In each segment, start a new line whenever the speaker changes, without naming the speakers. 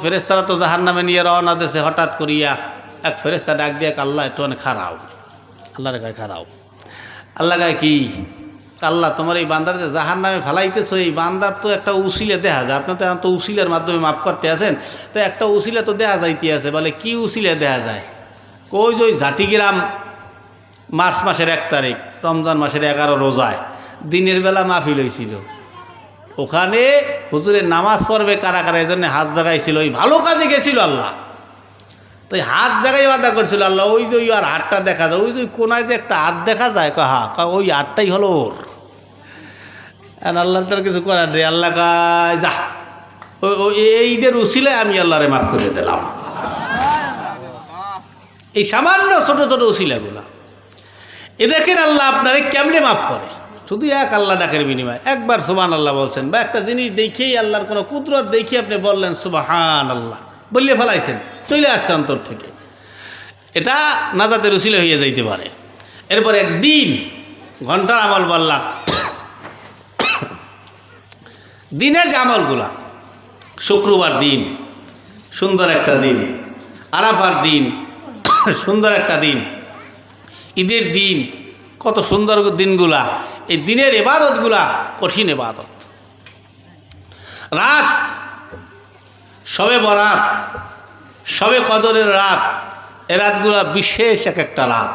ফেরেশতারা তো জাহান্নামে নিয়ে রওনা দেশে হঠাৎ করিয়া এক ফেরেশতা ডাক দিয়ে আল্লাহ একটু অনেক খারাও, আল্লাহর গায়ে খারাও। আল্লাহ গায়ে কি? আল্লাহ তোমার এই বান্দার যে জাহান্নামে ফেলাইতেছো, এই বান্দার তো একটা উসিলা দেখা যায়, আপনি তো উসিলার মাধ্যমে মাফ করতে আছেন, তো একটা উসিলা তো দেখা যাইতে আছে। বলে কি উসিলা দেখা যায়? কই যে ওই ঝাটিগ্রাম মার্চ মাসের 1 তারিখ রমজান মাসের 11 রোজায় দিনের বেলা মাহফিল হয়েছিল, ওখানে হুজুরের নামাজ পড়বে কারা কারা, এই জন্য হাত জাগাইছিল, ওই ভালো কাজে গেছিল আল্লাহ, তো হাত জাগাই আদা করছিল আল্লাহ। ওই যে আর হাতটা দেখা যায়, ওই যে কোনায় যে একটা হাত দেখা যায়, ওই হাতটাই হলো ওর। আর আল্লাহ তার কিছু করার নেই, আল্লাহ কায় যা ওই এইটার উসিলায় আমি আল্লাহরে মাফ করে দিলাম। এই সামান্য ছোট ছোট উসিলাগুলা এ দেখেন আল্লাহ আপনারে কেমনে মাফ করে, শুধু এক আল্লাহ ডাকের বিনিময় একবার সুবহানাল্লাহ বলছেন, বা একটা জিনিস দেখেই আল্লাহর কোনো কুদরত দেখে আপনি বললেন সুবহানাল্লাহ, বললে ফেলাইছেন, চলে আসছে অন্তর থেকে, এটা নাজাতের উসিলা হয়ে যাইতে পারে। এরপর একদিন ঘন্টার আমল বললাম, দিনের যে আমলগুলা, শুক্রবার দিন সুন্দর একটা দিন, আরাফার দিন সুন্দর একটা দিন, ঈদের দিন কত সুন্দর দিনগুলা, এই দিনের ইবাদতগুলা কঠিন ইবাদত। রাত, শবে বরাত, শবে কদরের রাত, এ রাতগুলা বিশেষ এক একটা রাত।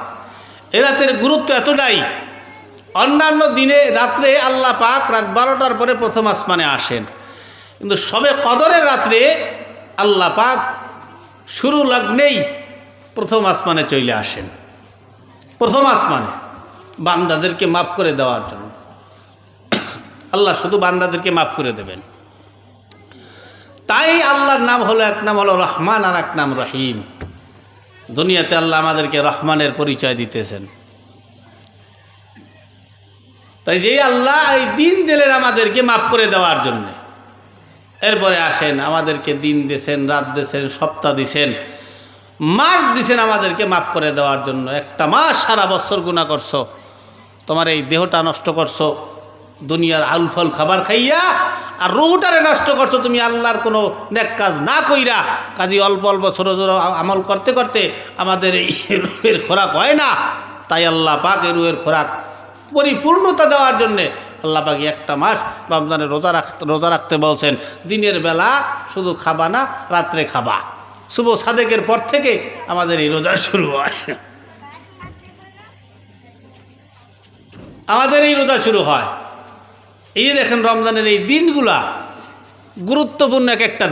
এ রাতের গুরুত্ব এতটাই, অন্যান্য দিনে রাত্রে আল্লাহ পাক রাত 12টার পরে প্রথম আসমানে আসেন, কিন্তু শবে কদরের রাত্রে আল্লাহ পাক শুরু লগ্নেই প্রথম আসমানে চলে আসেন, প্রথম আসমানে বান্দাদেরকে মাফ করে দেওয়ার জন্য। আল্লাহ শুধু বান্দাদেরকে মাফ করে দেবেন, তাই আল্লাহর নাম হলো, এক নাম হলো রহমান আর এক নাম রহিম। দুনিয়াতে আল্লাহ আমাদেরকে রহমানের পরিচয় দিতেছেন, তাই যে আল্লাহ এই দিন দিলেন আমাদেরকে মাফ করে দেওয়ার জন্য। এরপরে আসেন আমাদেরকে দিন দিয়েছেন, রাত দিয়েছেন, সপ্তাহ দিয়েছেন, মাস দিয়েছেন আমাদেরকে মাফ করে দেওয়ার জন্য। একটা মাস সারা বছর গুনাহ করছো, তোমার এই দেহটা নষ্ট করছো দুনিয়ার আউলফল খাবার খাইয়া, আর রুহটারে নষ্ট করছো তুমি আল্লাহর কোনো নেক কাজ না কইরা। কাজী অল্প অল্প ছোটো ছোটো আমল করতে করতে আমাদের এই রুহের খোরাক হয় না, তাই আল্লাহ পাক এই রুহের খোরাক পরিপূর্ণতা দেওয়ার জন্যে আল্লাহ পাক একটা মাস রমজানে রোজা রাখতে বলছেন। দিনের বেলা শুধু খাবা না, রাত্রে খাবা। শুভ সাদেকের পর থেকে আমাদের এই রোজা শুরু হয়, আমাদের এই রোজা শুরু হয়। এই দেখেন রমজানের এই দিনগুলা গুরুত্বপূর্ণ এক একটা